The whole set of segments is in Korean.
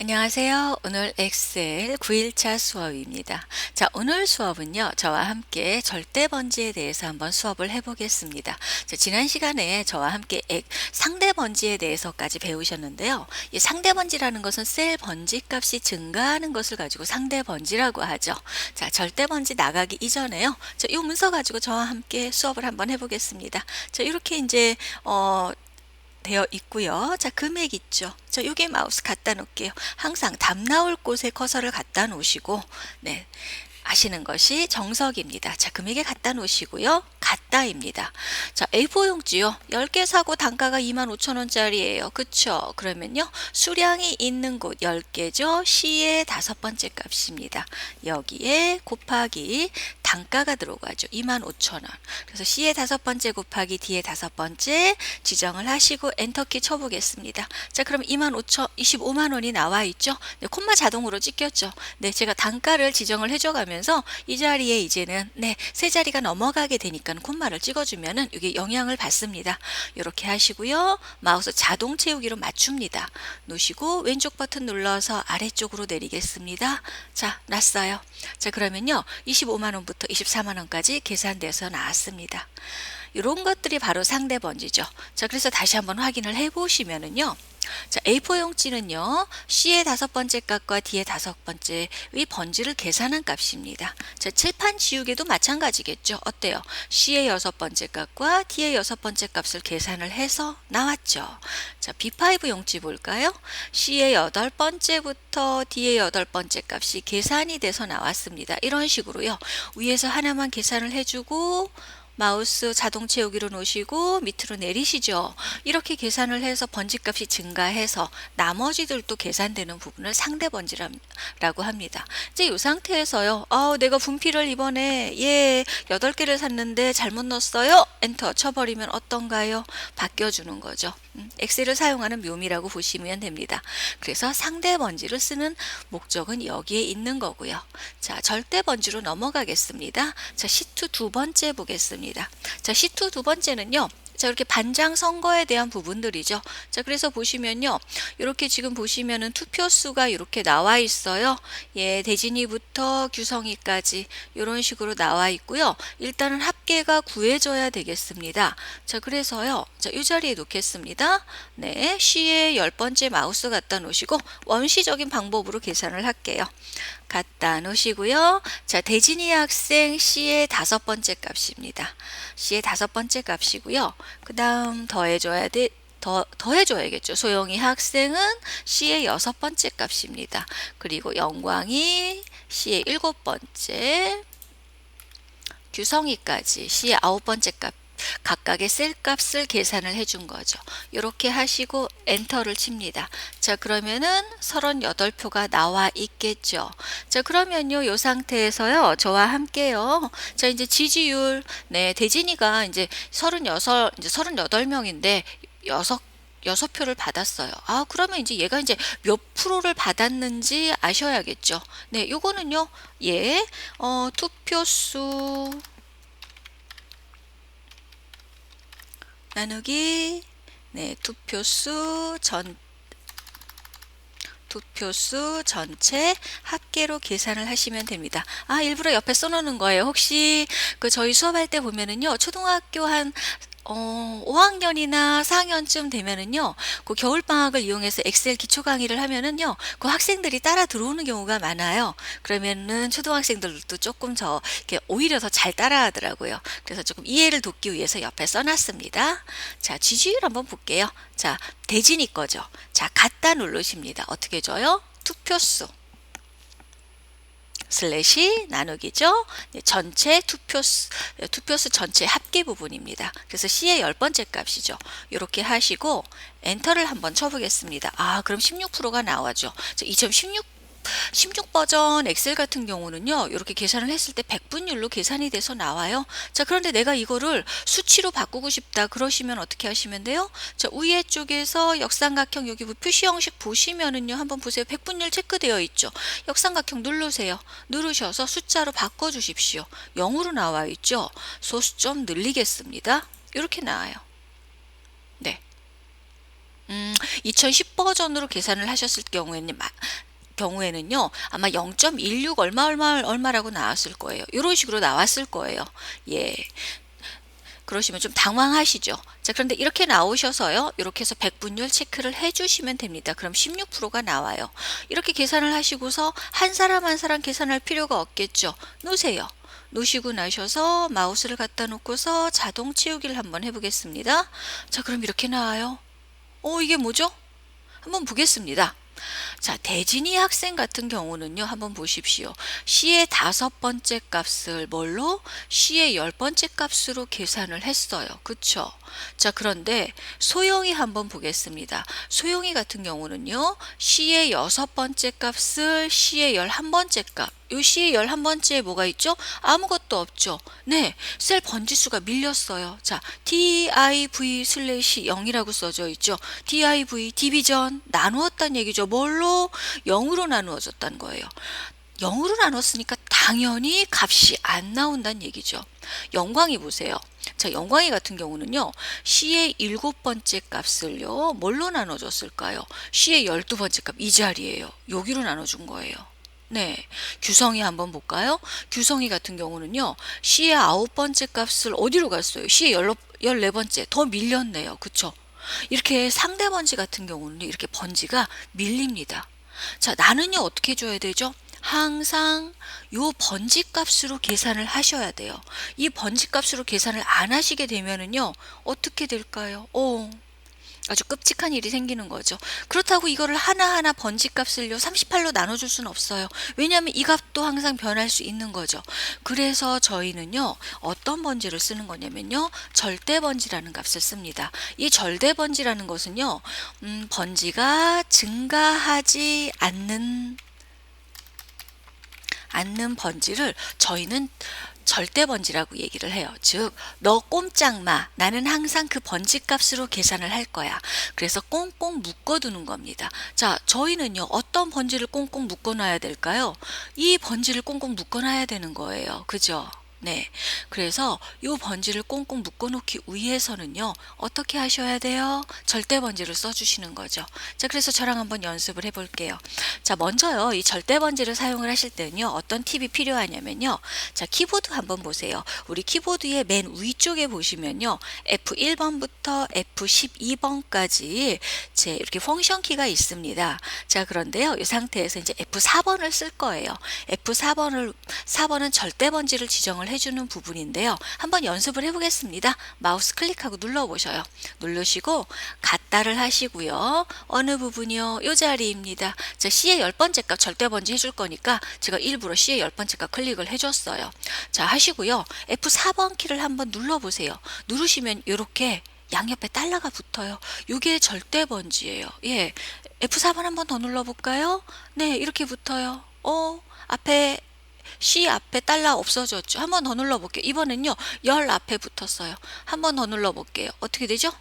안녕하세요. 오늘 엑셀 9일차 수업입니다. 자, 오늘 수업은요, 저와 함께 절대 번지에 대해서 한번 수업을 해보겠습니다. 자, 지난 시간에 저와 함께 상대 번지에 대해서까지 배우셨는데요. 이 상대 번지라는 것은 셀 번지 값이 증가하는 것을 가지고 상대 번지라고 하죠. 자, 절대 번지 나가기 이전에요. 자, 이 문서 가지고 저와 함께 수업을 한번 해보겠습니다. 자, 이렇게 이제 되어 있고요. 자, 금액 있죠. 자, 요게 마우스 갖다 놓을게요. 항상 답 나올 곳에 커서를 갖다 놓으시고, 네. 아시는 것이 정석입니다. 자, 금액에 갖다 놓으시고요. 갖다입니다. 자, A4 용지요. 10개 사고 단가가 25,000원짜리예요. 그쵸? 그러면요. 수량이 있는 곳 10개죠. C의 다섯 번째 값입니다. 여기에 곱하기 단가가 들어가죠. 25,000원. 그래서 C의 다섯 번째 곱하기 D의 다섯 번째 지정을 하시고 엔터키 쳐보겠습니다. 자, 그럼 25만 원이 나와 있죠. 네, 콤마 자동으로 찍혔죠. 네, 제가 단가를 지정을 해줘가면서 이 자리에 이제는 세 자리가 넘어가게 되니까 콤마를 찍어주면은 이게 영향을 받습니다. 이렇게 하시고요. 마우스 자동 채우기로 맞춥니다. 놓으시고 왼쪽 버튼 눌러서 아래쪽으로 내리겠습니다. 자, 났어요. 자, 그러면요. 25만 원부터 24만 원까지 계산돼서 나왔습니다. 이런 것들이 바로 상대 번지죠. 자, 그래서 다시 한번 확인을 해 보시면은요. 자, A4 용지는요. C의 다섯 번째 값과 D의 다섯 번째의 번지를 계산한 값입니다. 자, 칠판 지우개도 마찬가지겠죠. 어때요? C의 여섯 번째 값과 D의 여섯 번째 값을 계산을 해서 나왔죠. 자, B5 용지 볼까요? C의 여덟 번째부터 D의 여덟 번째 값이 계산이 돼서 나왔습니다. 이런 식으로요. 위에서 하나만 계산을 해주고 마우스 자동 채우기로 놓으시고 밑으로 내리시죠. 이렇게 계산을 해서 번지값이 증가해서 나머지들도 계산되는 부분을 상대 번지라고 합니다. 이제 이 상태에서요. 내가 분필을 이번에 8개를 샀는데 잘못 넣었어요. 엔터 쳐버리면 어떤가요? 바뀌어주는 거죠. 엑셀을 사용하는 묘미라고 보시면 됩니다. 그래서 상대 번지를 쓰는 목적은 여기에 있는 거고요. 자, 절대 번지로 넘어가겠습니다. 자, 시트 두 번째 보겠습니다. 자, 시트 두 번째는요. 자, 이렇게 반장 선거에 대한 부분들이죠. 자, 그래서 보시면요. 이렇게 지금 보시면은 투표수가 이렇게 나와 있어요. 예, 대진이부터 규성이까지 이런 식으로 나와 있고요. 일단은 합계가 구해져야 되겠습니다. 자, 그래서요. 자, 이 자리에 놓겠습니다. 네, C의 10번째 마우스 갖다 놓으시고 원시적인 방법으로 계산을 할게요. 갖다 놓으시고요. 자, 대진이 학생 C의 다섯 번째 값입니다. C의 다섯 번째 값이고요. 그 다음 더해줘야겠죠. 소영이 학생은 C의 여섯 번째 값입니다. 그리고 영광이 C의 일곱 번째, 규성이까지 C의 아홉 번째 값. 각각의 셀 값을 계산을 해준 거죠. 이렇게 하시고 엔터를 칩니다. 자, 그러면은 38표가 나와 있겠죠. 자, 그러면요, 이 상태에서요, 저와 함께요. 자, 이제 지지율, 대진이가 이제 38명인데, 6표를 받았어요. 그러면 이제 얘가 이제 몇 프로를 받았는지 아셔야겠죠. 네, 요거는요, 투표수 나누기 투표수 전체 합계로 계산을 하시면 됩니다. 일부러 옆에 써놓는 거예요. 혹시 저희 수업할 때 보면은요, 초등학교 한 5학년이나 4학년쯤 되면은요, 그 겨울방학을 이용해서 엑셀 기초 강의를 하면은요, 그 학생들이 따라 들어오는 경우가 많아요. 그러면은 초등학생들도 조금 이렇게 오히려 더 잘 따라 하더라고요. 그래서 조금 이해를 돕기 위해서 옆에 써놨습니다. 자, 지지율 한번 볼게요. 자, 대진이 거죠. 자, 갖다 누르십니다. 어떻게 줘요? 투표수. 슬래시 나누기죠. 전체 투표수 전체 합계 부분입니다. 그래서 C의 10번째 값이죠. 이렇게 하시고 엔터를 한번 쳐보겠습니다. 그럼 16%가 나와죠. 16 버전 엑셀 같은 경우는요, 이렇게 계산을 했을 때 100분율로 계산이 돼서 나와요. 자, 그런데 내가 이거를 수치로 바꾸고 싶다 그러시면 어떻게 하시면 돼요? 자, 위에 쪽에서 역삼각형 여기 표시 형식 보시면은요, 한번 보세요. 100분율 체크되어 있죠. 역삼각형 누르세요. 누르셔서 숫자로 바꿔 주십시오. 0으로 나와 있죠. 소수 좀 늘리겠습니다. 이렇게 나와요. 네. 2010 버전으로 계산을 하셨을 경우에는요. 아마 0.16 얼마라고 나왔을 거예요. 요런 식으로 나왔을 거예요. 예. 그러시면 좀 당황하시죠. 자, 그런데 이렇게 나오셔서요. 이렇게 해서 백분율 체크를 해 주시면 됩니다. 그럼 16%가 나와요. 이렇게 계산을 하시고서 한 사람 한 사람 계산할 필요가 없겠죠. 놓으세요. 놓으시고 나셔서 마우스를 갖다 놓고서 자동 치우기를 한번 해보겠습니다. 자, 그럼 이렇게 나와요. 이게 뭐죠? 한번 보겠습니다. 자, 대진이 학생 같은 경우는요, 한번 보십시오. C의 5번째 값을 뭘로? C의 10번째 값으로 계산을 했어요. 그쵸? 자, 그런데 소영이 한번 보겠습니다. 소영이 같은 경우는요, C의 6번째 값을 C의 11번째 값, 요 C의 11번째에 뭐가 있죠? 아무것도 없죠. 네, 셀 번지수가 밀렸어요. 자, div/0이라고 써져 있죠. div, 디비전, 나누었다는 얘기죠. 뭘로? 0으로 나누어졌다는 거예요. 0으로 나눴으니까 당연히 값이 안 나온다는 얘기죠. 영광이 보세요. 자, 영광이 같은 경우는요. C의 7번째 값을요. 뭘로 나눠줬을까요? C의 12번째 값, 이 자리예요. 여기로 나눠준 거예요. 네, 규성이 한번 볼까요? 규성이 같은 경우는요. C의 9번째 값을 어디로 갔어요? C의 14번째, 더 밀렸네요. 그쵸? 이렇게 상대 번지 같은 경우는 이렇게 번지가 밀립니다. 자, 나는요 어떻게 줘야 되죠? 항상 요 번지 값으로 계산을 하셔야 돼요. 이 번지 값으로 계산을 안 하시게 되면은요 어떻게 될까요? 아주 끔찍한 일이 생기는 거죠. 그렇다고 이거를 하나하나 번지 값을요 38로 나눠줄 수는 없어요. 왜냐하면 이 값도 항상 변할 수 있는 거죠. 그래서 저희는요 어떤 번지를 쓰는 거냐면요 절대 번지라는 값을 씁니다. 이 절대 번지라는 것은요 번지가 증가하지 않는 번지를 저희는 절대 번지라고 얘기를 해요. 즉, 너 꼼짝 마. 나는 항상 그 번지 값으로 계산을 할 거야. 그래서 꽁꽁 묶어두는 겁니다. 자, 저희는요, 어떤 번지를 꽁꽁 묶어놔야 될까요? 이 번지를 꽁꽁 묶어놔야 되는 거예요. 그죠? 네. 그래서 이 번지를 꽁꽁 묶어놓기 위해서는요, 어떻게 하셔야 돼요? 절대 번지를 써주시는 거죠. 자, 그래서 저랑 한번 연습을 해볼게요. 자, 먼저요, 이 절대 번지를 사용을 하실 때는요, 어떤 팁이 필요하냐면요. 자, 키보드 한번 보세요. 우리 키보드의 맨 위쪽에 보시면요, F1번부터 F12번까지 제 이렇게 펑션 키가 있습니다. 자, 그런데요, 이 상태에서 이제 F4번을 쓸 거예요. F4번은 절대 번지를 지정을 해주는 부분인데요. 한번 연습을 해보겠습니다. 마우스 클릭하고 눌러보셔요. 누르시고 갖다를 하시고요. 어느 부분이요? 이 자리입니다. 자, C의 10번째 값 절대 번지 해줄 거니까 제가 일부러 C의 10번째 값 클릭을 해줬어요. 자, 하시고요. F4번 키를 한번 눌러보세요. 누르시면 이렇게 양옆에 달러가 붙어요. 이게 절대 번지예요. 예, F4번 한번 더 눌러볼까요? 네, 이렇게 붙어요. 앞에 C 앞에 달러 없어졌죠. 한번 더 눌러볼게요. 이번엔요. 열 앞에 붙었어요. 한번 더 눌러볼게요. 어떻게 되죠?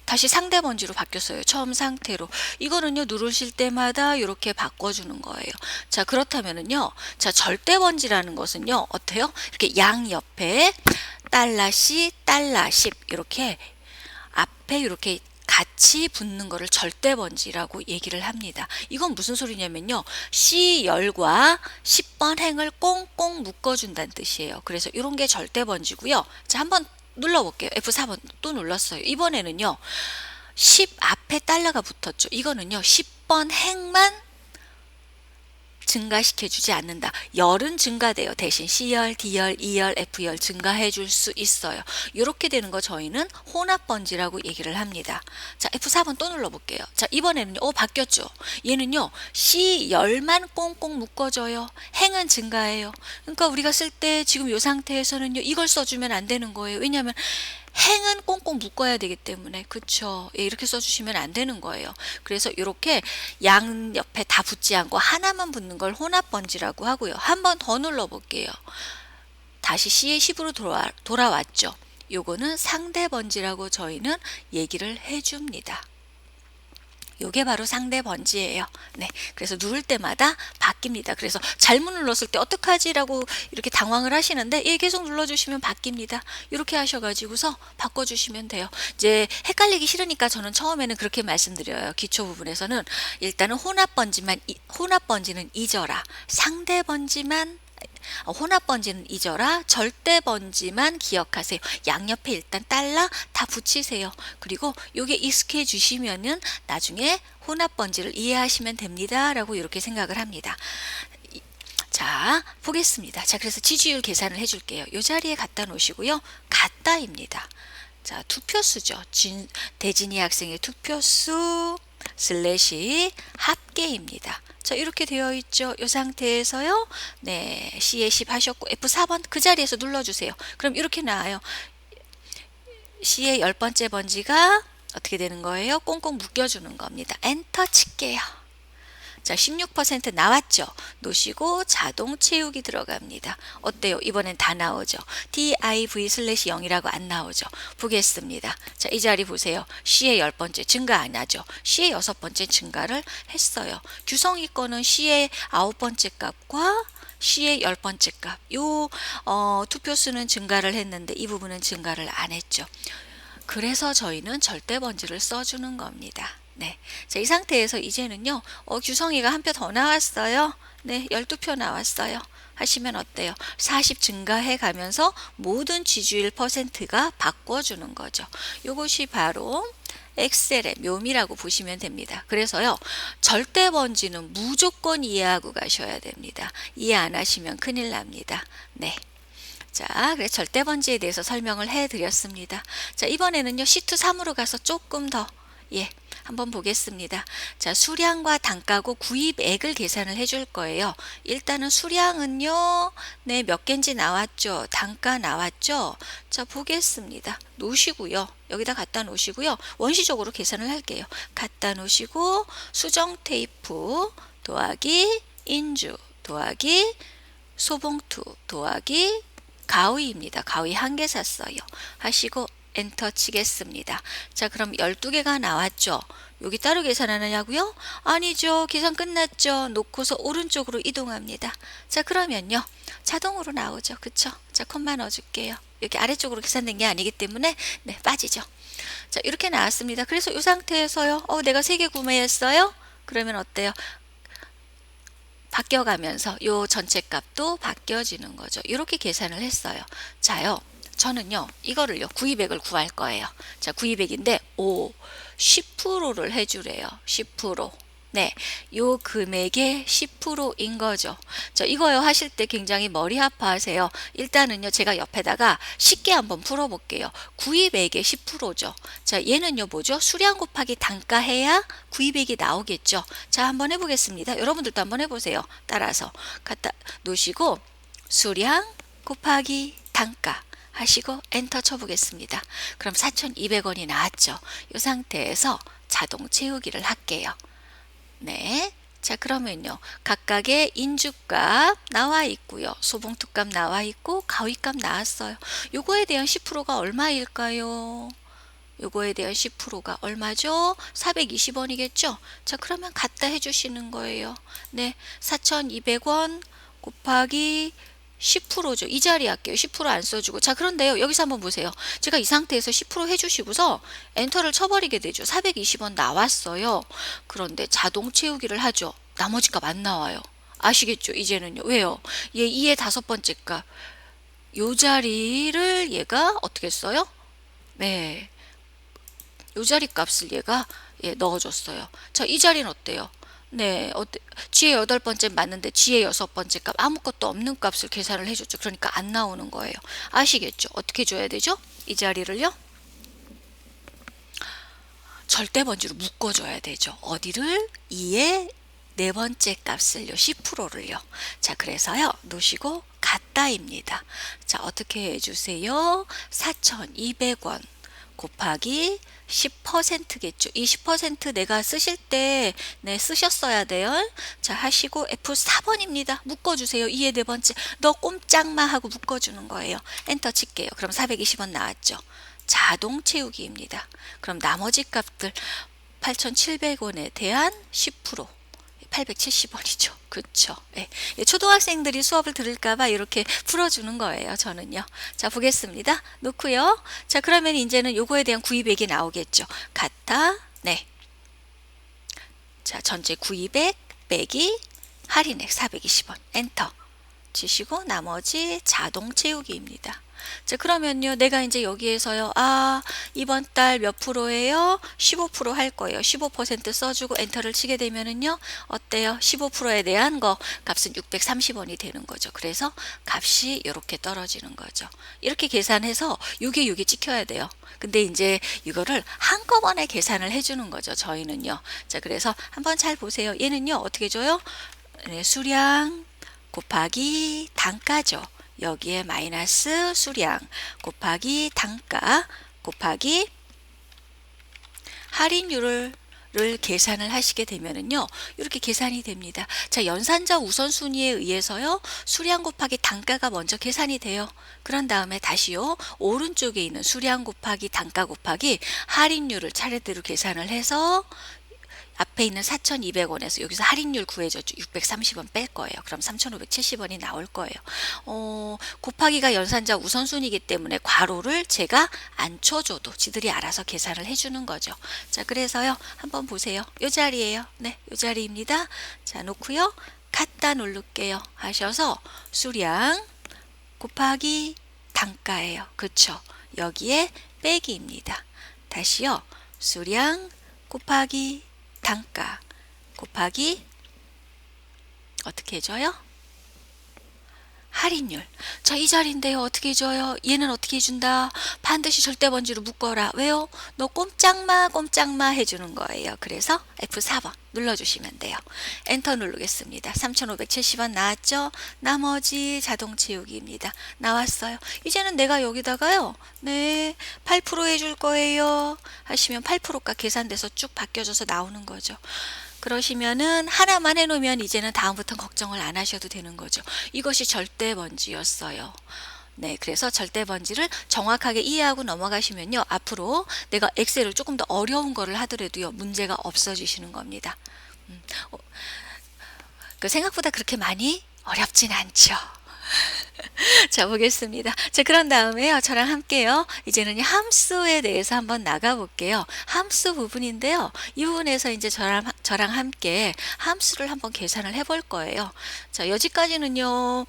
다시 상대 번지로 바뀌었어요. 처음 상태로. 이거는요. 누르실 때마다 이렇게 바꿔주는 거예요. 자, 그렇다면은요. 자, 절대 번지라는 것은요. 어때요? 이렇게 양옆에 달러 C, 달러 10 이렇게 앞에 이렇게 같이 붙는 거를 절대 번지라고 얘기를 합니다. 이건 무슨 소리냐면요. C열과 10번 행을 꽁꽁 묶어준다는 뜻이에요. 그래서 이런 게 절대 번지고요. 자, 한번 눌러볼게요. F4번 또 눌렀어요. 이번에는요. 10 앞에 달러가 붙었죠. 이거는요. 10번 행만 증가시켜주지 않는다. 열은 증가돼요. 대신 C열, D열, E열, F열 증가해 줄 수 있어요. 이렇게 되는 거 저희는 혼합 번지라고 얘기를 합니다. 자, F4번 또 눌러볼게요. 자, 이번에는요. 바뀌었죠. 얘는요. C열만 꽁꽁 묶어줘요. 행은 증가해요. 그러니까 우리가 쓸 때 지금 이 상태에서는요. 이걸 써주면 안 되는 거예요. 왜냐하면 행은 꽁꽁 묶어야 되기 때문에 그쵸. 예, 이렇게 써주시면 안 되는 거예요. 그래서 이렇게 양옆에 다 붙지 않고 하나만 붙는 걸 혼합 번지라고 하고요. 한 번 더 눌러볼게요. 다시 C의 10으로 돌아왔죠. 요거는 상대 번지라고 저희는 얘기를 해줍니다. 요게 바로 상대 번지예요. 네. 그래서 누를 때마다 바뀝니다. 그래서 잘못 눌렀을 때 어떡하지라고 이렇게 당황을 하시는데 예, 계속 눌러주시면 바뀝니다. 이렇게 하셔가지고서 바꿔주시면 돼요. 이제 헷갈리기 싫으니까 저는 처음에는 그렇게 말씀드려요. 기초 부분에서는 일단은 혼합 번지는 잊어라. 상대 번지만 혼합 번지는 잊어라. 절대 번지만 기억하세요. 양옆에 일단 달러 다 붙이세요. 그리고 요게 익숙해지시면은 나중에 혼합 번지를 이해하시면 됩니다. 라고 이렇게 생각을 합니다. 자, 보겠습니다. 자, 그래서 지지율 계산을 해줄게요. 요 자리에 갖다 놓으시고요. 갖다입니다. 자, 투표수죠. 대진이 학생의 투표수 슬래시 합계입니다. 자, 이렇게 되어 있죠. 이 상태에서요. 네, C에 10 하셨고 F4번 그 자리에서 눌러주세요. 그럼 이렇게 나와요. C의 10번째 번지가 어떻게 되는 거예요? 꽁꽁 묶여주는 겁니다. 엔터 칠게요. 자, 16% 나왔죠. 놓으시고 자동 채우기 들어갑니다. 어때요? 이번엔 다 나오죠. div/0이라고 안 나오죠. 보겠습니다. 자, 이 자리 보세요. C의 10번째 증가 안 하죠. C의 6번째 증가를 했어요. 규성이 거는 C의 9번째 값과 C의 10번째 값. 투표수는 증가를 했는데 이 부분은 증가를 안 했죠. 그래서 저희는 절대 번지를 써주는 겁니다. 네. 자, 이 상태에서 이제는요, 규성이가 한 표 더 나왔어요. 네, 12표 나왔어요. 하시면 어때요? 40 증가해 가면서 모든 지지율 퍼센트가 바꿔주는 거죠. 이것이 바로 엑셀의 묘미라고 보시면 됩니다. 그래서요, 절대 번지는 무조건 이해하고 가셔야 됩니다. 이해 안 하시면 큰일 납니다. 네. 자, 그래서 절대 번지에 대해서 설명을 해 드렸습니다. 자, 이번에는요, 시트 3으로 가서 조금 더, 한번 보겠습니다. 자, 수량과 단가고 구입액을 계산을 해줄 거예요. 일단은 수량은요, 네, 몇 개인지 나왔죠. 단가 나왔죠. 자, 보겠습니다. 놓으시고요. 여기다 갖다 놓으시고요. 원시적으로 계산을 할게요. 갖다 놓으시고, 수정 테이프 더하기 인주 더하기 소봉투 더하기 가위입니다. 가위 한 개 샀어요. 하시고 엔터 치겠습니다. 자, 그럼 12개가 나왔죠. 여기 따로 계산하느냐고요? 아니죠. 계산 끝났죠. 놓고서 오른쪽으로 이동합니다. 자, 그러면요. 자동으로 나오죠. 그쵸? 자, 콤마 넣어줄게요. 여기 아래쪽으로 계산된 게 아니기 때문에 네, 빠지죠. 자, 이렇게 나왔습니다. 그래서 이 상태에서요. 내가 3개 구매했어요? 그러면 어때요? 바뀌어가면서 요 전체 값도 바뀌어지는 거죠. 이렇게 계산을 했어요. 자요. 저는요. 이거를요. 구입액을 구할 거예요. 자, 구입액인데 10%를 해주래요. 10%. 네, 요 금액의 10%인 거죠. 이거요 하실 때 굉장히 머리 아파하세요. 일단은요 제가 옆에다가 쉽게 한번 풀어볼게요. 구입액의 10%죠. 자, 얘는요 뭐죠? 수량 곱하기 단가 해야 구입액이 나오겠죠. 자, 한번 해보겠습니다. 여러분들도 한번 해보세요. 따라서 갖다 놓으시고 수량 곱하기 단가 하시고 엔터 쳐보겠습니다. 그럼 4,200원이 나왔죠. 이 상태에서 자동 채우기를 할게요. 네. 자, 그러면요. 각각의 인주값 나와 있고요. 소봉투값 나와 있고 가위값 나왔어요. 요거에 대한 10%가 얼마일까요? 요거에 대한 10%가 얼마죠? 420원이겠죠? 자, 그러면 갖다 해주시는 거예요. 네. 4,200원 곱하기 10%죠. 이 자리 할게요. 10%안 써주고. 자, 그런데요. 여기서 한번 보세요. 제가 이 상태에서 10% 해주시고서 엔터를 쳐버리게 되죠. 420원 나왔어요. 그런데 자동 채우기를 하죠. 나머지 값 안 나와요. 아시겠죠? 이제는요. 왜요? 얘 2의 5번째 값. 요 자리를 얘가 어떻게 써요? 네. 요 자리 값을 얘가 넣어줬어요. 자, 이 자리는 어때요? 네, G의 8번째 맞는데 G의 6번째 값 아무것도 없는 값을 계산을 해줬죠. 그러니까 안 나오는 거예요. 아시겠죠? 어떻게 줘야 되죠? 이 자리를요? 절대 번지로 묶어줘야 되죠. 어디를? 2의 4번째 값을요. 10%를요. 자, 그래서요. 놓으시고 갖다입니다. 자, 어떻게 해주세요? 4,200원 곱하기 10%겠죠. 이 10% 내가 쓰실 때 쓰셨어야 돼요. 자, 하시고 F4번입니다. 묶어주세요. 2의 4번째. 너 꼼짝마 하고 묶어주는 거예요. 엔터 칠게요. 그럼 420원 나왔죠. 자동 채우기입니다. 그럼 나머지 값들 8,700원에 대한 10%. 870원이죠. 그쵸? 예. 초등학생들이 수업을 들을까봐 이렇게 풀어주는 거예요. 저는요. 자, 보겠습니다. 놓고요. 자, 그러면 이제는 요거에 대한 구입액이 나오겠죠. 같아. 네. 자, 전체 구입액 빼기 할인액 420원. 엔터. 치시고 나머지 자동 채우기입니다. 자, 그러면요, 내가 이제 여기에서요, 이번 달 몇 프로예요? 15% 할 거예요. 15% 써주고 엔터를 치게 되면은요, 어때요? 15%에 대한 거 값은 630원이 되는 거죠. 그래서 값이 이렇게 떨어지는 거죠. 이렇게 계산해서 요게 찍혀야 돼요. 근데 이제 이거를 한꺼번에 계산을 해주는 거죠. 저희는요. 자, 그래서 한번 잘 보세요. 얘는요, 어떻게 줘요? 네, 수량 곱하기 단가죠. 여기에 마이너스 수량 곱하기 단가 곱하기 할인율을 계산을 하시게 되면은요, 이렇게 계산이 됩니다. 자, 연산자 우선순위에 의해서요, 수량 곱하기 단가가 먼저 계산이 돼요. 그런 다음에 다시요, 오른쪽에 있는 수량 곱하기 단가 곱하기 할인율을 차례대로 계산을 해서 앞에 있는 4,200원에서 여기서 할인율 구해줬죠. 630원 뺄 거예요. 그럼 3,570원이 나올 거예요. 곱하기가 연산자 우선순위이기 때문에 괄호를 제가 안 쳐줘도 지들이 알아서 계산을 해주는 거죠. 자, 그래서요. 한번 보세요. 요 자리예요. 네, 요 자리입니다. 자, 놓고요. 갖다 누를게요. 하셔서 수량 곱하기 단가예요. 그쵸? 여기에 빼기입니다. 다시요. 수량 곱하기 단가 곱하기 어떻게 해줘요? 할인율. 자, 이 자리인데요. 어떻게 해줘요? 얘는 어떻게 해준다? 반드시 절대번지로 묶어라. 왜요? 너 꼼짝마 해주는 거예요. 그래서 F4번 눌러주시면 돼요. 엔터 누르겠습니다. 3,570원 나왔죠? 나머지 자동 채우기입니다. 나왔어요. 이제는 내가 여기다가요. 네, 8% 해줄 거예요. 하시면 8%가 계산돼서 쭉 바뀌어져서 나오는 거죠. 그러시면은 하나만 해놓으면 이제는 다음부터는 걱정을 안 하셔도 되는 거죠. 이것이 절대번지였어요. 네, 그래서 절대번지를 정확하게 이해하고 넘어가시면요, 앞으로 내가 엑셀을 조금 더 어려운 거를 하더라도요, 문제가 없어지시는 겁니다. 그 생각보다 그렇게 많이 어렵진 않죠. 자, 보겠습니다. 자, 그런 다음에요, 저랑 함께요, 이제는 함수에 대해서 한번 나가 볼게요. 함수 부분인데요, 이 부분에서 이제 저랑 함께 함수를 한번 계산을 해볼 거예요. 자, 여기까지는요,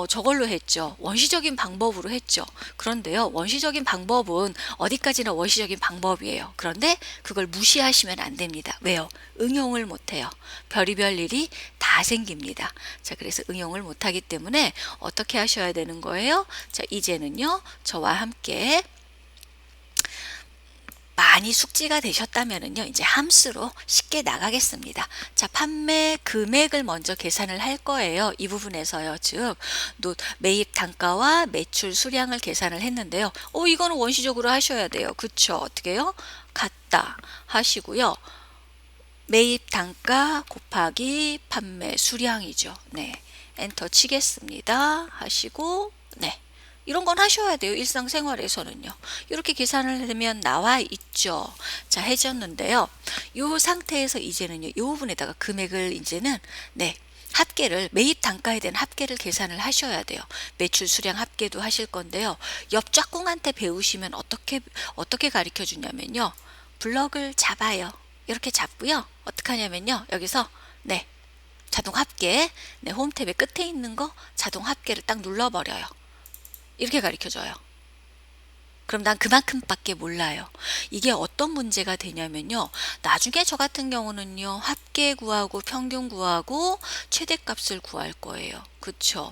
저걸로 했죠. 원시적인 방법으로 했죠. 그런데요, 원시적인 방법은 어디까지나 원시적인 방법이에요. 그런데 그걸 무시하시면 안 됩니다. 왜요? 응용을 못해요. 별의별 일이 다 생깁니다. 자, 그래서 응용을 못하기 때문에 어떻게 하셔야 되는 거예요? 자, 이제는요, 저와 함께 많이 숙지가 되셨다면은요, 이제 함수로 쉽게 나가겠습니다. 자, 판매 금액을 먼저 계산을 할 거예요. 이 부분에서요. 즉, 매입 단가와 매출 수량을 계산을 했는데요. 이거는 원시적으로 하셔야 돼요. 그쵸? 어떻게 해요? 같다 하시고요. 매입 단가 곱하기 판매 수량이죠. 네. 엔터 치겠습니다. 하시고, 네. 이런 건 하셔야 돼요. 일상생활에서는요. 이렇게 계산을 하면 나와 있죠. 자, 해줬는데요. 이 상태에서 이제는요, 이 부분에다가 금액을 이제는, 네. 합계를, 매입 단가에 대한 합계를 계산을 하셔야 돼요. 매출 수량 합계도 하실 건데요. 옆 짝꿍한테 배우시면 어떻게 가르쳐 주냐면요. 블럭을 잡아요. 이렇게 잡고요. 어떻게 하냐면요. 여기서, 네. 자동 합계, 네, 홈 탭의 끝에 있는 거 자동 합계를 딱 눌러버려요. 이렇게 가르쳐줘요. 그럼 난 그만큼밖에 몰라요. 이게 어떤 문제가 되냐면요. 나중에 저 같은 경우는요. 합계 구하고 평균 구하고 최대값을 구할 거예요. 그쵸?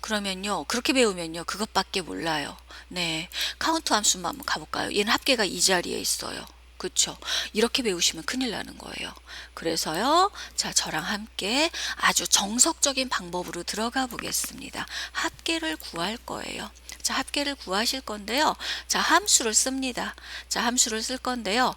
그러면요. 그렇게 배우면요. 그것밖에 몰라요. 네, 카운트 함수만 한번 가볼까요? 얘는 합계가 이 자리에 있어요. 그쵸? 이렇게 배우시면 큰일 나는 거예요. 그래서요, 자, 저랑 함께 아주 정석적인 방법으로 들어가 보겠습니다. 합계를 구할 거예요. 자, 합계를 구하실 건데요. 자, 함수를 씁니다. 자, 함수를 쓸 건데요.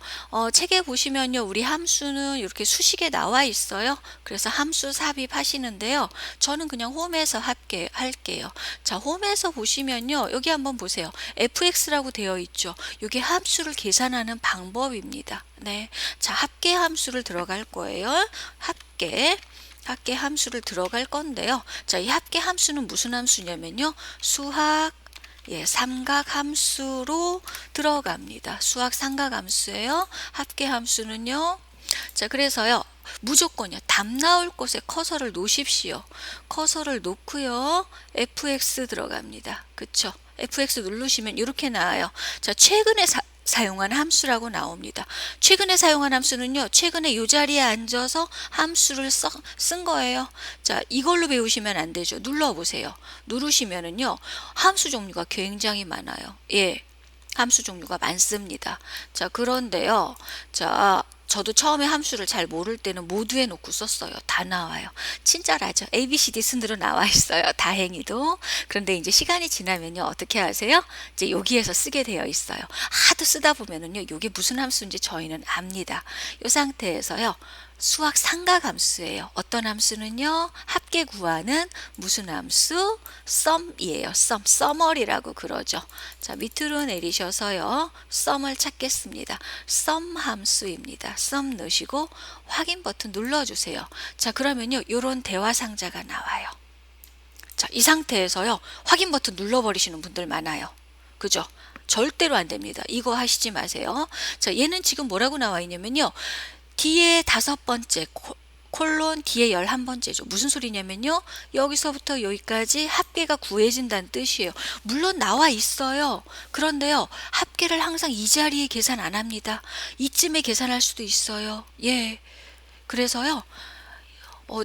책에 보시면요, 우리 함수는 이렇게 수식에 나와 있어요. 그래서 함수 삽입하시는데요. 저는 그냥 홈에서 할게요. 자, 홈에서 보시면요, 여기 한번 보세요. fx라고 되어 있죠. 이게 함수를 계산하는 방법 수업입니다. 네. 자, 합계 함수를 들어갈 거예요. 합계 함수를 들어갈 건데요. 자, 이 합계 함수는 무슨 함수냐면요. 수학 삼각 함수로 들어갑니다. 수학 삼각 함수예요. 합계 함수는요. 자, 그래서요. 무조건요. 답 나올 곳에 커서를 놓으십시오. 커서를 놓고요. fx 들어갑니다. 그쵸? fx 누르시면 이렇게 나와요. 자, 최근에 사용한 함수라고 나옵니다. 최근에 사용한 함수는요. 최근에 이 자리에 앉아서 함수를 쓴 거예요. 자, 이걸로 배우시면 안 되죠. 눌러보세요. 누르시면은요. 함수 종류가 굉장히 많아요. 예. 함수 종류가 많습니다. 자, 그런데요. 자, 저도 처음에 함수를 잘 모를 때는 모두 해놓고 썼어요. 다 나와요. 친절하죠. ABCD 순으로 나와 있어요. 다행히도. 그런데 이제 시간이 지나면요. 어떻게 하세요? 이제 여기에서 쓰게 되어 있어요. 하도 쓰다 보면은요. 이게 무슨 함수인지 저희는 압니다. 이 상태에서요. 수학 삼각함수예요. 어떤 함수는요. 합계 구하는 무슨 함수? 썸이에요. 썸머리라고 그러죠. 자, 밑으로 내리셔서요. 썸을 찾겠습니다. 썸 함수입니다. 썸 넣으시고 확인 버튼 눌러주세요. 자, 그러면요. 요런 대화 상자가 나와요. 자, 이 상태에서요. 확인 버튼 눌러버리시는 분들 많아요. 그죠? 절대로 안 됩니다. 이거 하시지 마세요. 자, 얘는 지금 뭐라고 나와 있냐면요. 뒤에 5번째 콜론 뒤에 11번째죠. 무슨 소리냐면요. 여기서부터 여기까지 합계가 구해진다는 뜻이에요. 물론 나와 있어요. 그런데요. 합계를 항상 이 자리에 계산 안 합니다. 이쯤에 계산할 수도 있어요. 예. 그래서요.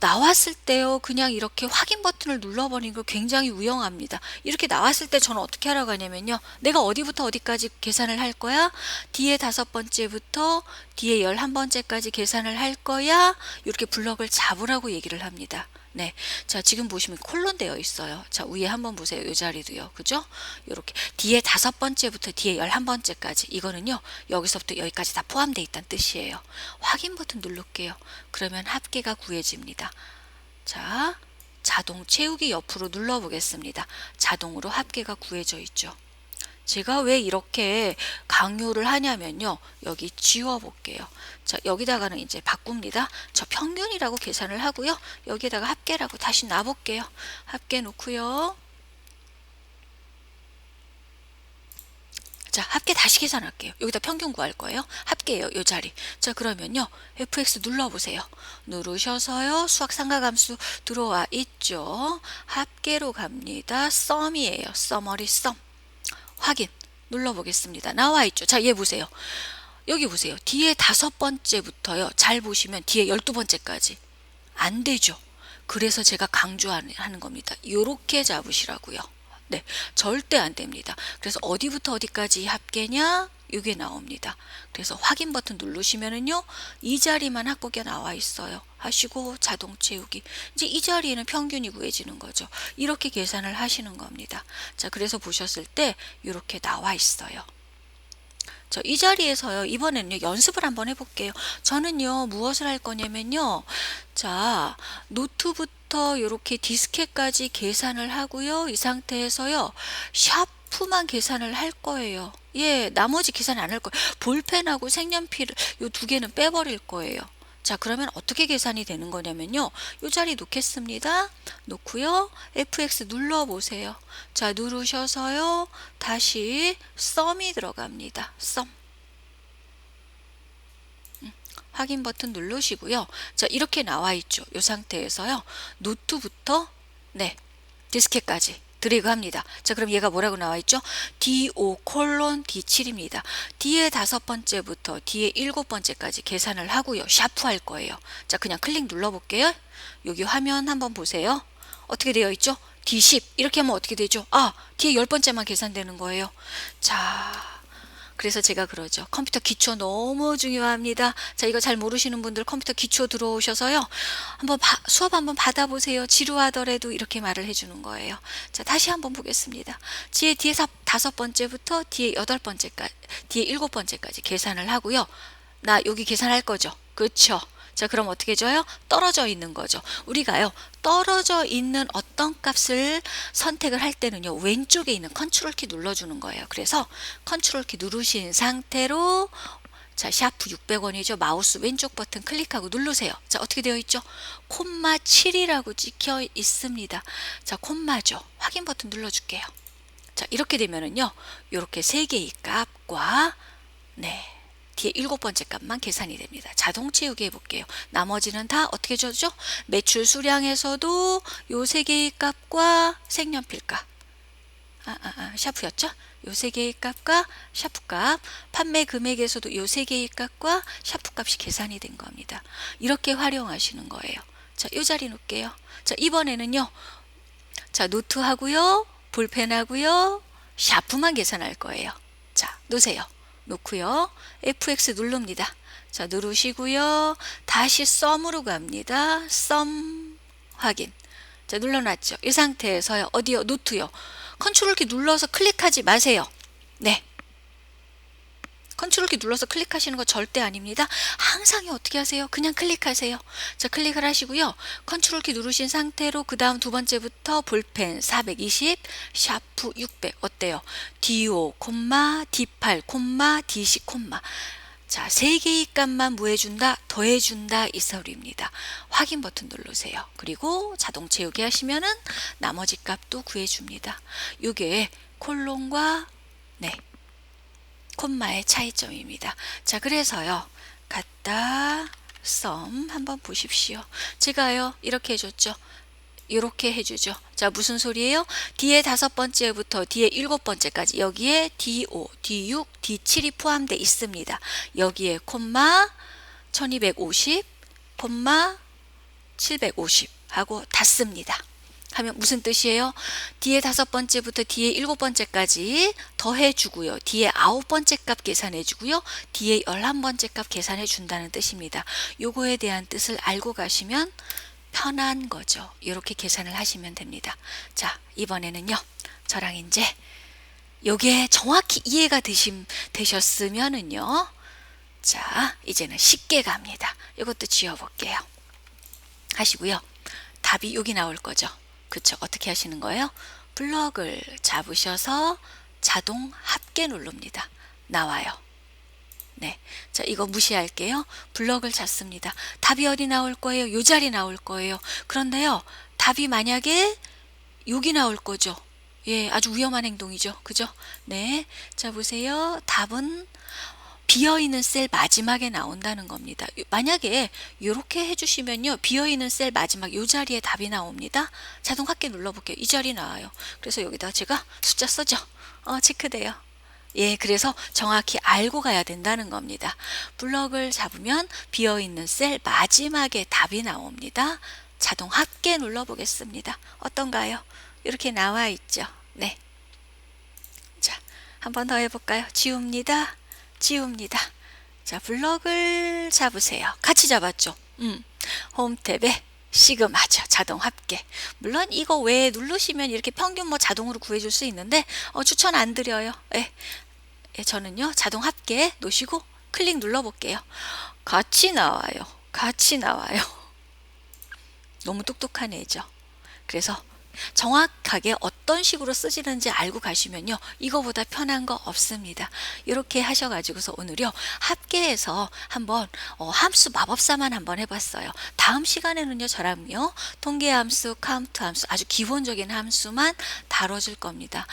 나왔을 때요. 그냥 이렇게 확인 버튼을 눌러버리는 거 굉장히 유용합니다. 이렇게 나왔을 때 저는 어떻게 하라고 하냐면요. 내가 어디부터 어디까지 계산을 할 거야? 뒤에 5번째부터 뒤에 11번째까지 계산을 할 거야? 이렇게 블럭을 잡으라고 얘기를 합니다. 네. 자, 지금 보시면 콜론 되어 있어요. 자, 위에 한번 보세요. 이 자리도요. 그죠? 이렇게 뒤에 5번째부터 뒤에 11번째까지 이거는요. 여기서부터 여기까지 다 포함되어 있다는 뜻이에요. 확인 버튼 누를게요. 그러면 합계가 구해집니다. 자, 자동 채우기 옆으로 눌러 보겠습니다. 자동으로 합계가 구해져 있죠. 제가 왜 이렇게 강요를 하냐면요. 여기 지워 볼게요. 자, 여기다가는 이제 바꿉니다. 저 평균이라고 계산을 하고요. 여기다가 합계라고 다시 놔 볼게요. 합계 놓고요. 자, 합계 다시 계산할게요. 여기다 평균 구할 거예요. 합계예요. 요 자리. 자, 그러면요. fx 눌러보세요. 누르셔서요. 수학 삼각함수 들어와 있죠. 합계로 갑니다. 썸이에요. 써머리 썸. 확인 눌러보겠습니다. 나와 있죠. 자, 얘 보세요. 여기 보세요. 뒤에 5번째부터요. 잘 보시면 뒤에 12번째까지 안 되죠. 그래서 제가 강조하는 겁니다. 요렇게 잡으시라고요. 네, 절대 안 됩니다. 그래서 어디부터 어디까지 합계냐? 이게 나옵니다. 그래서 확인 버튼 누르시면은요, 이 자리만 합계가 나와 있어요. 하시고 자동 채우기. 이제 이 자리에는 평균이 구해지는 거죠. 이렇게 계산을 하시는 겁니다. 자, 그래서 보셨을 때 이렇게 나와 있어요. 이 자리에서요, 이번에는요, 연습을 한번 해볼게요. 저는요, 무엇을 할 거냐면요, 자, 노트부터 이렇게 디스켓까지 계산을 하고요, 이 상태에서요, 샤프만 계산을 할 거예요. 예, 나머지 계산 안 할 거예요. 볼펜하고 색연필, 요 2개는 빼버릴 거예요. 자, 그러면 어떻게 계산이 되는 거냐면요. 이 자리 놓겠습니다. 놓고요. fx 눌러보세요. 자, 누르셔서요. 다시 썸이 들어갑니다. 썸. 확인 버튼 누르시고요. 자, 이렇게 나와 있죠. 이 상태에서요. 노트부터 네, 디스켓까지 드래그 합니다. 자, 그럼 얘가 뭐라고 나와 있죠? D5 콜론 D7입니다. 뒤에 5번째부터 뒤에 7번째까지 계산을 하고요. 샤프 할 거예요. 자, 그냥 클릭 눌러볼게요. 여기 화면 한번 보세요. 어떻게 되어 있죠? D10 이렇게 하면 어떻게 되죠? 아, 뒤에 10번째만 계산되는 거예요. 자, 그래서 제가 그러죠. 컴퓨터 기초 너무 중요합니다. 자, 이거 잘 모르시는 분들 컴퓨터 기초 들어오셔서요. 한번 수업 한번 받아보세요. 지루하더라도 이렇게 말을 해주는 거예요. 자, 다시 한번 보겠습니다. 뒤에서 5번째부터 뒤에 8번째까지, 뒤에 7번째까지 계산을 하고요. 나 여기 계산할 거죠. 그렇죠. 자, 그럼 어떻게 줘요? 떨어져 있는 거죠. 우리가요, 떨어져 있는 어떤 값을 선택을 할 때는요, 왼쪽에 있는 컨트롤 키 눌러주는 거예요. 그래서 컨트롤 키 누르신 상태로 자, 샤프 600원이죠. 마우스 왼쪽 버튼 클릭하고 누르세요. 자, 어떻게 되어 있죠? 콤마 7이라고 찍혀 있습니다. 자, 콤마죠. 확인 버튼 눌러줄게요. 자, 이렇게 되면은요, 요렇게 세 개의 값과, 네, 뒤에 7번째 값만 계산이 됩니다. 자동 채우기 해볼게요. 나머지는 다 어떻게 줘죠? 매출 수량에서도 요 세 개의 값과 색연필 값, 샤프였죠? 요 세 개의 값과 샤프 값, 판매 금액에서도 요 세 개의 값과 샤프 값이 계산이 된 겁니다. 이렇게 활용하시는 거예요. 자, 요 자리 놓을게요. 자, 이번에는요, 자, 노트하고요, 볼펜하고요, 샤프만 계산할 거예요. 자, 놓으세요. 놓고요, FX 누릅니다. 자, 누르시고요, 다시 썸으로 갑니다. 썸 확인. 자, 눌러놨죠. 이 상태에서요, 어디요? 노트요. 컨트롤 키 눌러서 클릭하지 마세요. 네. 컨트롤 키 눌러서 클릭하시는 거 절대 아닙니다. 항상 어떻게 하세요? 그냥 클릭하세요. 자, 클릭을 하시고요. 컨트롤 키 누르신 상태로 그 다음 두 번째부터 볼펜 420, 샤프 600 어때요? D5, D8, D10, 자, 세 개의 값만 무해준다, 더해준다 이 소리입니다. 확인 버튼 누르세요. 그리고 자동 채우기 하시면은 나머지 값도 구해줍니다. 요게 콜론과 네, 콤마의 차이점입니다. 자, 그래서요, 갖다 썸 한번 보십시오. 제가요, 이렇게 해줬죠. 이렇게 해주죠. 자, 무슨 소리예요? 뒤에 5번째부터 뒤에 7번째까지 여기에 D5, D6, D7이 포함되어 있습니다. 여기에 콤마 1250, 콤마 750 하고 닫습니다. 하면 무슨 뜻이에요? 뒤에 5번째부터 뒤에 7번째까지 더해주고요. 뒤에 9번째 값 계산해주고요. 뒤에 11번째 값 계산해준다는 뜻입니다. 요거에 대한 뜻을 알고 가시면 편한 거죠. 이렇게 계산을 하시면 됩니다. 자, 이번에는요, 저랑 이제 요게 정확히 이해가 되셨으면은요, 자, 이제는 쉽게 갑니다. 이것도 지워볼게요. 하시고요. 답이 여기 나올 거죠. 그쵸? 어떻게 하시는 거예요? 블럭을 잡으셔서 자동 합계 누릅니다. 나와요. 네. 자, 이거 무시할게요. 블럭을 잡습니다. 답이 어디 나올 거예요? 요 자리 나올 거예요. 그런데요, 답이 만약에 여기 나올 거죠. 예, 아주 위험한 행동이죠. 그죠? 네. 자, 보세요. 답은 비어있는 셀 마지막에 나온다는 겁니다. 만약에 이렇게 해주시면요, 비어있는 셀 마지막 이 자리에 답이 나옵니다. 자동 합계 눌러볼게요. 이 자리 나와요. 그래서 여기다 제가 숫자 써죠. 체크돼요. 예, 그래서 정확히 알고 가야 된다는 겁니다. 블럭을 잡으면 비어있는 셀 마지막에 답이 나옵니다. 자동 합계 눌러보겠습니다. 어떤가요? 이렇게 나와 있죠. 네. 자, 한 번 더 해볼까요? 지웁니다. 지웁니다. 자, 블럭을 잡으세요. 같이 잡았죠? 홈 탭에 시그마죠. 자동 합계. 물론 이거 외에 누르시면 이렇게 평균 뭐 자동으로 구해줄 수 있는데 추천 안 드려요. 예. 예, 저는요, 자동 합계 놓으시고 클릭 눌러볼게요. 같이 나와요. 같이 나와요. 너무 똑똑한 애죠. 그래서 정확하게 어떤 식으로 쓰지는지 알고 가시면요, 이거보다 편한 거 없습니다. 이렇게 하셔가지고서 오늘요, 합계해서 한번 함수 마법사만 한번 해봤어요. 다음 시간에는요, 저랑요, 통계 함수, 카운트 함수, 아주 기본적인 함수만 다뤄줄 겁니다.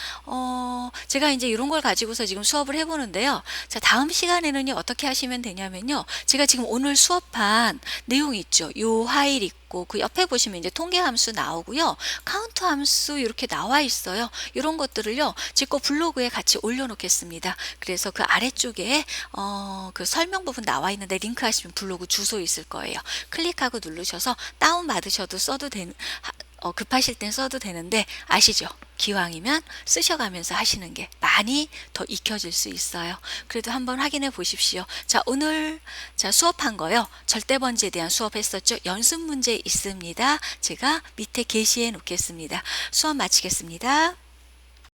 제가 이제 이런 걸 가지고서 지금 수업을 해보는데요. 자, 다음 시간에는요, 어떻게 하시면 되냐면요, 제가 지금 오늘 수업한 내용이 있죠. 요 파일 있고 그 옆에 보시면 이제 통계 함수 나오고요, 카운트 함수 이렇게 나와 있어요. 이런 것들을요, 제 거 블로그에 같이 올려놓겠습니다. 그래서 그 아래쪽에 그 설명 부분 나와 있는데 링크 하시면 블로그 주소 있을 거예요. 클릭하고 누르셔서 다운 받으셔도 써도 급하실 땐 써도 되는데, 아시죠? 기왕이면 쓰셔가면서 하시는 게 많이 더 익혀질 수 있어요. 그래도 한번 확인해 보십시오. 자, 오늘 수업한 거요, 절대번지에 대한 수업했었죠. 연습 문제 있습니다. 제가 밑에 게시해 놓겠습니다. 수업 마치겠습니다.